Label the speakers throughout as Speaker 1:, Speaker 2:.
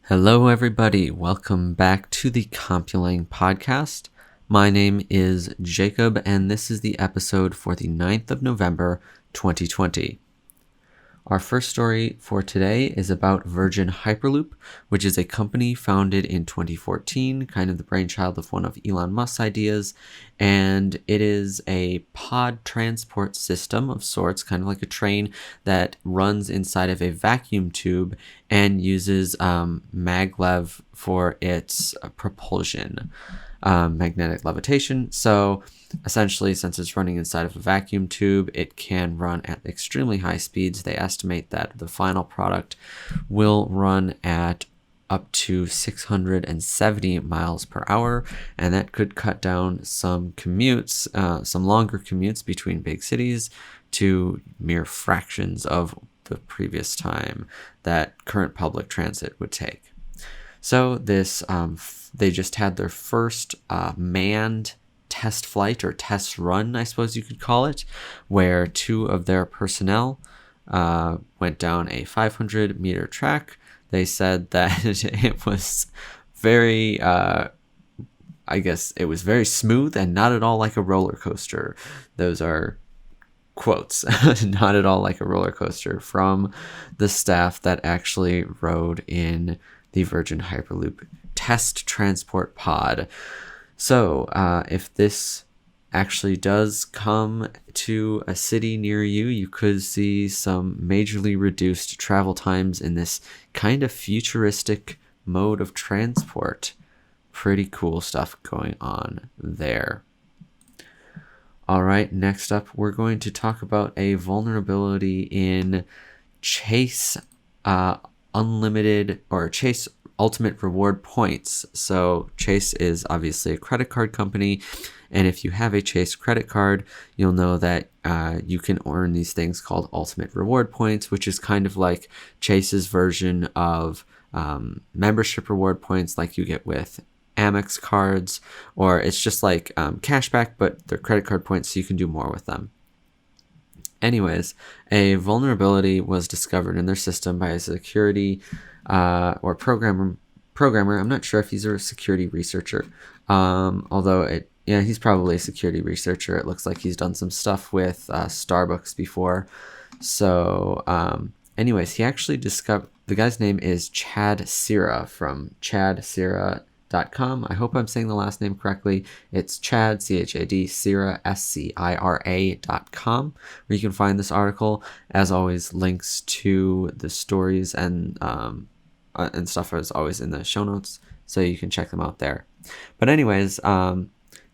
Speaker 1: Hello, everybody. Welcome back to the Compulang podcast. My name is Jacob, and this is the episode for the 9th of November, 2020. Our first story for today is about Virgin Hyperloop, which is a company founded in 2014, kind of the brainchild of one of Elon Musk's ideas, and it is a pod transport system of sorts, kind of like a train that runs inside of a vacuum tube and uses maglev for its propulsion, magnetic levitation. So essentially, since it's running inside of a vacuum tube, it can run at extremely high speeds. They estimate that the final product will run at up to 670 miles per hour, and that could cut down some commutes, some longer commutes between big cities to mere fractions of the previous time that current public transit would take. So this, they just had their first manned test flight or test run, I suppose you could call it, where two of their personnel went down a 500-meter track. They said that it was very, I guess it was very smooth and not at all like a roller coaster. Those are quotes, not at all like a roller coaster from the staff that actually rode in the Virgin Hyperloop test transport pod. So if this actually does come to a city near you, you could see some majorly reduced travel times in this kind of futuristic mode of transport. Pretty cool stuff going on there. All right, next up, we're going to talk about a vulnerability in Chase Unlimited or Chase Ultimate Reward Points. So Chase is obviously a credit card company, and if you have a Chase credit card, you'll know that you can earn these things called Ultimate Reward Points, which is kind of like Chase's version of membership reward points like you get with Amex cards, or it's just like cashback, but they're credit card points, so you can do more with them. Anyways, a vulnerability was discovered in their system by a security or programmer. I'm not sure if he's a security researcher, although he's probably a security researcher. It looks like he's done some stuff with Starbucks before. So anyways, he actually discovered, the guy's name is Chad Sira from chadsira.com. I hope I'm saying the last name correctly. It's Chad, C-H-A-D, Sira, SCIRA.com, where you can find this article. As always, links to the stories and stuff is always in the show notes, so you can check them out there. But anyways,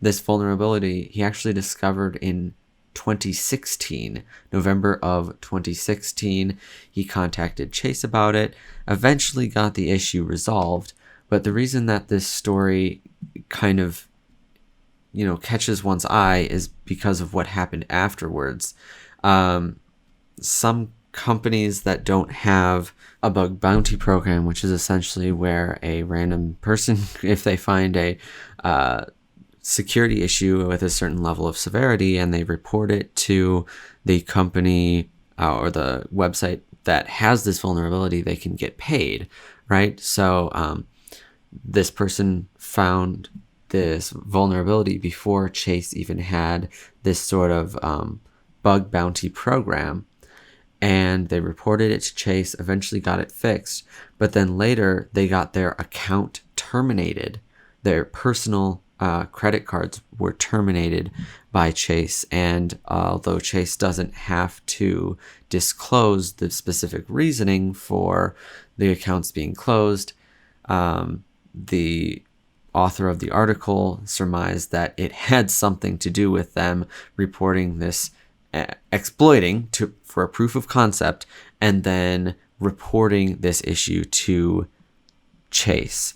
Speaker 1: this vulnerability he actually discovered in 2016, November of 2016. He contacted Chase about it, eventually got the issue resolved. But the reason that this story kind of, catches one's eye is because of what happened afterwards. Some companies that don't have a bug bounty program, which is essentially where a random person, if they find a security issue with a certain level of severity and they report it to the company or the website that has this vulnerability, they can get paid, right? So this person found this vulnerability before Chase even had this sort of bug bounty program, and they reported it to Chase, eventually got it fixed, but then later they got their account terminated. Their personal credit cards were terminated by Chase, and although Chase doesn't have to disclose the specific reasoning for the accounts being closed, the author of the article surmised that it had something to do with them reporting this, exploiting for a proof of concept, and then reporting this issue to Chase.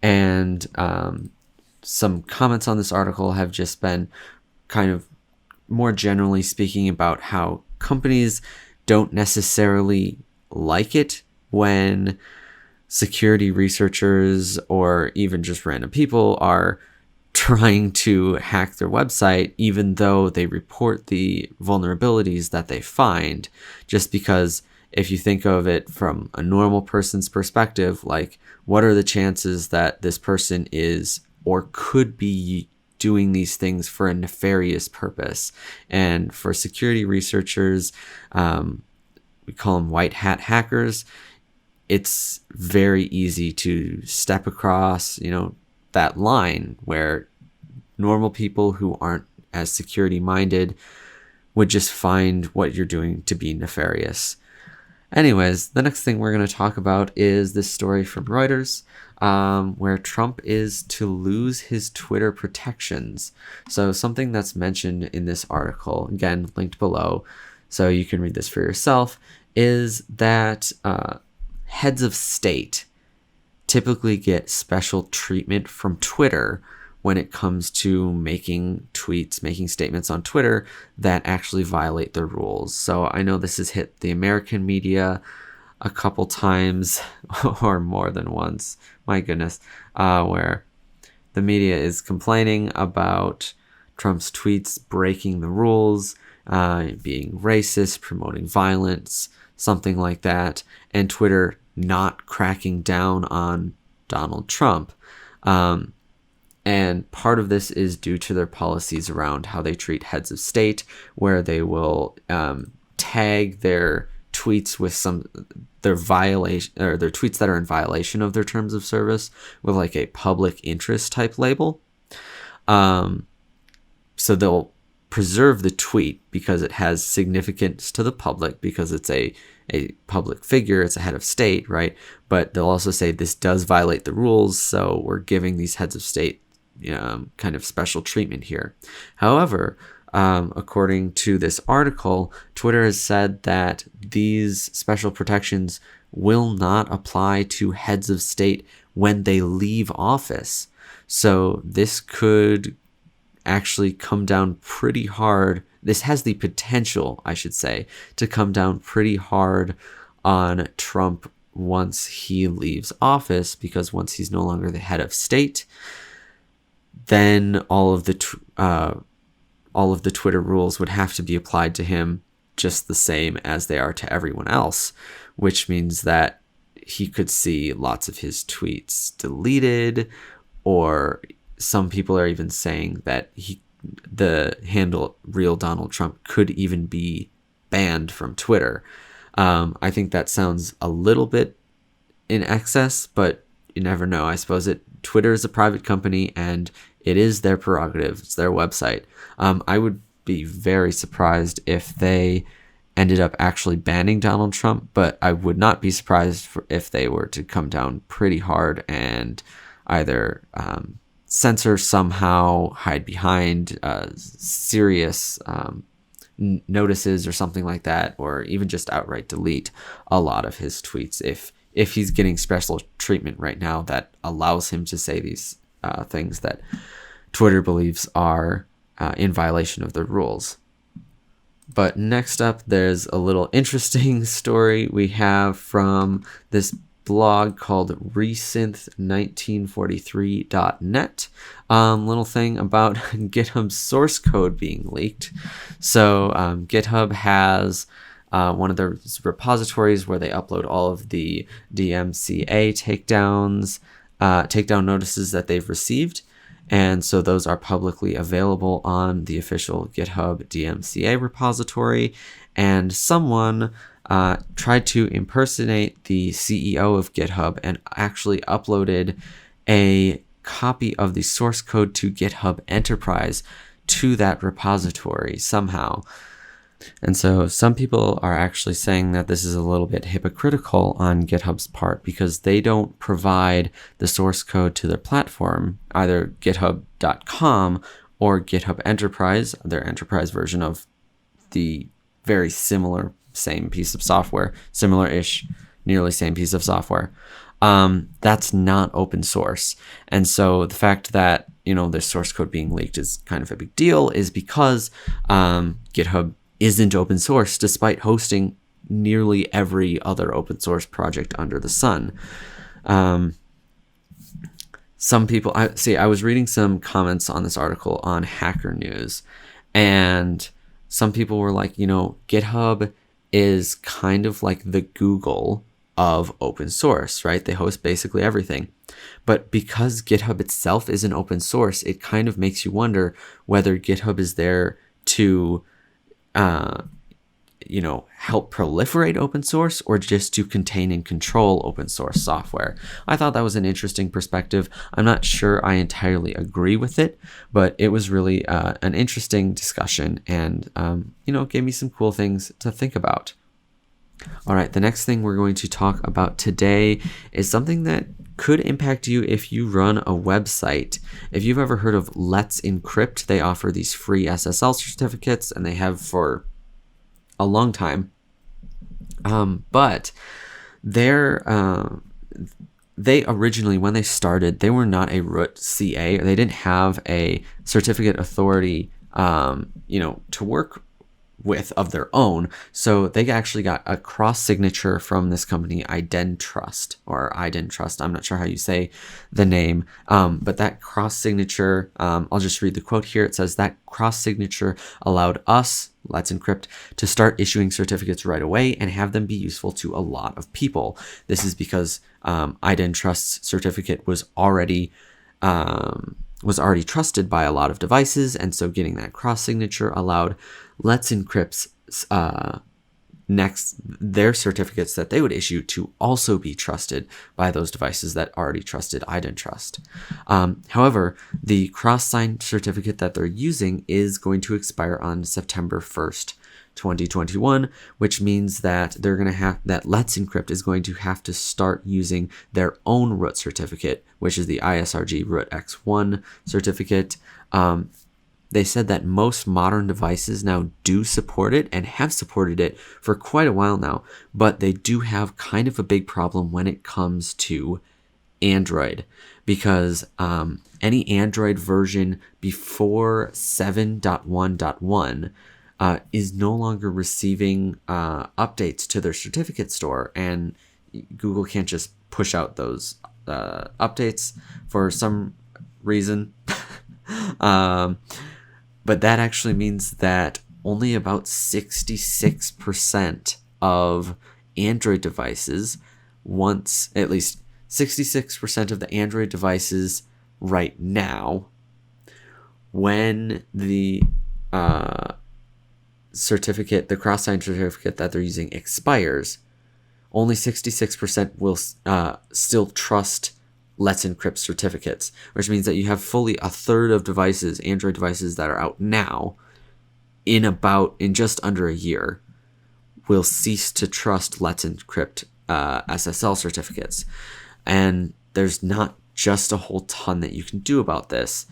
Speaker 1: And some comments on this article have just been kind of more generally speaking about how companies don't necessarily like it when security researchers or even just random people are trying to hack their website, even though they report the vulnerabilities that they find, just because if you think of it from a normal person's perspective, like what are the chances that this person is or could be doing these things for a nefarious purpose? And for security researchers, we call them white hat hackers. It's very easy to step across, that line where normal people who aren't as security minded would just find what you're doing to be nefarious. Anyways, the next thing we're going to talk about is this story from Reuters, where Trump is to lose his Twitter protections. So something that's mentioned in this article, again, linked below, so you can read this for yourself, is that heads of state typically get special treatment from Twitter when it comes to making tweets, making statements on Twitter that actually violate the rules. So I know this has hit the American media a couple times or more than once, my goodness, where the media is complaining about Trump's tweets breaking the rules, being racist, promoting violence, something like that, and Twitter not cracking down on Donald Trump. And part of this is due to their policies around how they treat heads of state, where they will tag their tweets with their violation, or their tweets that are in violation of their terms of service with like a public interest type label. So they'll preserve the tweet because it has significance to the public, because it's a public figure, it's a head of state, right? But they'll also say this does violate the rules, so we're giving these heads of state kind of special treatment here. However, according to this article, Twitter has said that these special protections will not apply to heads of state when they leave office. So this could actually come down pretty hard. This has the potential, I should say, to come down pretty hard on Trump once he leaves office, because once he's no longer the head of state, then all of the Twitter rules would have to be applied to him just the same as they are to everyone else, which means that he could see lots of his tweets deleted, or some people are even saying that the handle Real Donald Trump could even be banned from Twitter. I think that sounds a little bit in excess, but you never know. I suppose Twitter is a private company and it is their prerogative. It's their website. I would be very surprised if they ended up actually banning Donald Trump, but I would not be surprised if they were to come down pretty hard and either censor somehow, hide behind serious notices or something like that, or even just outright delete a lot of his tweets if he's getting special treatment right now that allows him to say these things that Twitter believes are in violation of the rules. But next up, there's a little interesting story we have from this blog called resynth1943.net. Little thing about GitHub source code being leaked. So GitHub has one of their repositories where they upload all of the DMCA takedown notices that they've received. And so those are publicly available on the official GitHub DMCA repository. And someone tried to impersonate the CEO of GitHub and actually uploaded a copy of the source code to GitHub Enterprise to that repository somehow. And so some people are actually saying that this is a little bit hypocritical on GitHub's part, because they don't provide the source code to their platform, either github.com or GitHub Enterprise, their enterprise version of the very similar same piece of software, similar-ish, nearly same piece of software. That's not open source. And so the fact that, their source code being leaked is kind of a big deal is because GitHub isn't open source, despite hosting nearly every other open source project under the sun. Some people, I was reading some comments on this article on Hacker News, and some people were like, GitHub is kind of like the Google of open source, right? They host basically everything. But because GitHub itself isn't open source, it kind of makes you wonder whether GitHub is there to, help proliferate open source or just to contain and control open source software. I thought that was an interesting perspective. I'm not sure I entirely agree with it, but it was really an interesting discussion and, gave me some cool things to think about. All right, the next thing we're going to talk about today is something that could impact you if you run a website. If you've ever heard of Let's Encrypt, they offer these free SSL certificates, and they have for a long time. But they originally, when they started, they were not a root CA. They didn't have a certificate authority, to work with of their own. So they actually got a cross signature from this company, IdenTrust or IdenTrust. I'm not sure how you say the name, but that cross signature, I'll just read the quote here. It says that cross signature allowed us, Let's Encrypt, to start issuing certificates right away and have them be useful to a lot of people. This is because IdenTrust's certificate was already trusted by a lot of devices, and so getting that cross signature allowed Let's Encrypt's their certificates that they would issue to also be trusted by those devices that already trusted IdenTrust. However, the cross-signed certificate that they're using is going to expire on September 1st, 2021, which means that Let's Encrypt is going to have to start using their own root certificate, which is the ISRG root X1 certificate. They said that most modern devices now do support it and have supported it for quite a while now, but they do have kind of a big problem when it comes to Android, because any Android version before 7.1.1 is no longer receiving updates to their certificate store, and Google can't just push out those updates for some reason. But that actually means that only about 66% of Android devices, at least 66% of the Android devices right now, when the certificate, the cross-signed certificate that they're using expires, only 66% will still trust Let's Encrypt certificates, which means that you have fully a third of devices, Android devices that are out now, in just under a year, will cease to trust Let's Encrypt SSL certificates. And there's not just a whole ton that you can do about this.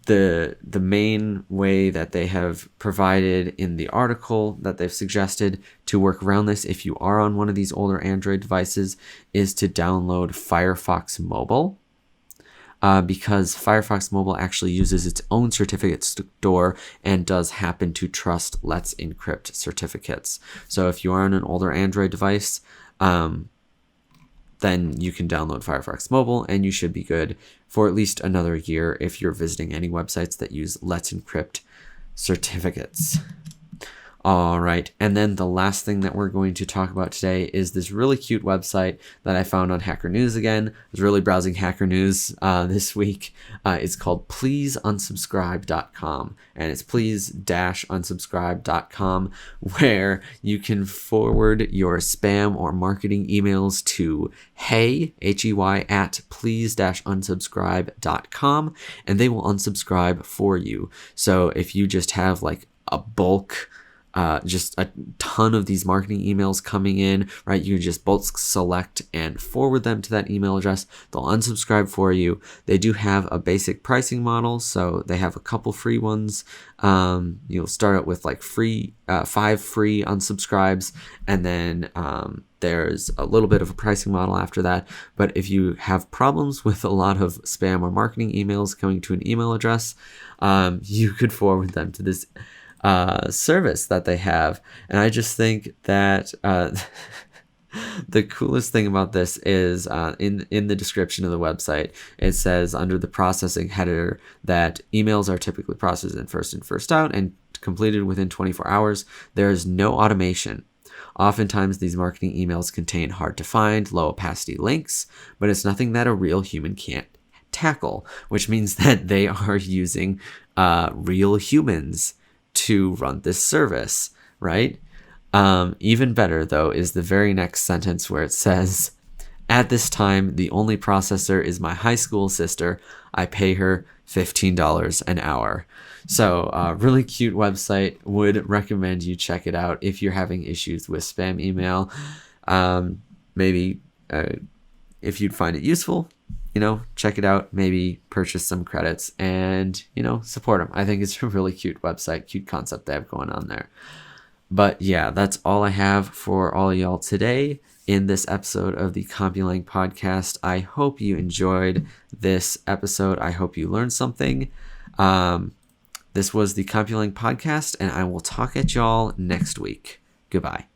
Speaker 1: The main way that they have provided in the article that they've suggested to work around this, if you are on one of these older Android devices, is to download Firefox Mobile, because Firefox Mobile actually uses its own certificate store and does happen to trust Let's Encrypt certificates. So if you are on an older Android device, then you can download Firefox Mobile and you should be good for at least another year if you're visiting any websites that use Let's Encrypt certificates. All right, and then the last thing that we're going to talk about today is this really cute website that I found on Hacker News again. I was really browsing Hacker News this week. It's called pleaseunsubscribe.com, and it's please-unsubscribe.com, where you can forward your spam or marketing emails to hey, H-E-Y, at please-unsubscribe.com, and they will unsubscribe for you. So if you just have like a bulk just a ton of these marketing emails coming in, right? You can just bulk select and forward them to that email address. They'll unsubscribe for you. They do have a basic pricing model, so they have a couple free ones. You'll start out with like 5 free unsubscribes, and then there's a little bit of a pricing model after that. But if you have problems with a lot of spam or marketing emails coming to an email address, you could forward them to this service that they have. And I just think that the coolest thing about this is in the description of the website, it says under the processing header that emails are typically processed in first and first out, and completed within 24 hours. There is no automation. Oftentimes, these marketing emails contain hard to find, low opacity links, but it's nothing that a real human can't tackle, which means that they are using real humans to run this service, right? Even better, though, is the very next sentence where it says, at this time, the only processor is my high school sister. I pay her $15 an hour. So really cute website. Would recommend you check it out if you're having issues with spam email. Maybe if you'd find it useful, check it out, maybe purchase some credits and, support them. I think it's a really cute website, cute concept they have going on there. But yeah, that's all I have for all y'all today in this episode of the Compulang podcast. I hope you enjoyed this episode. I hope you learned something. This was the Compulang podcast, and I will talk at y'all next week. Goodbye.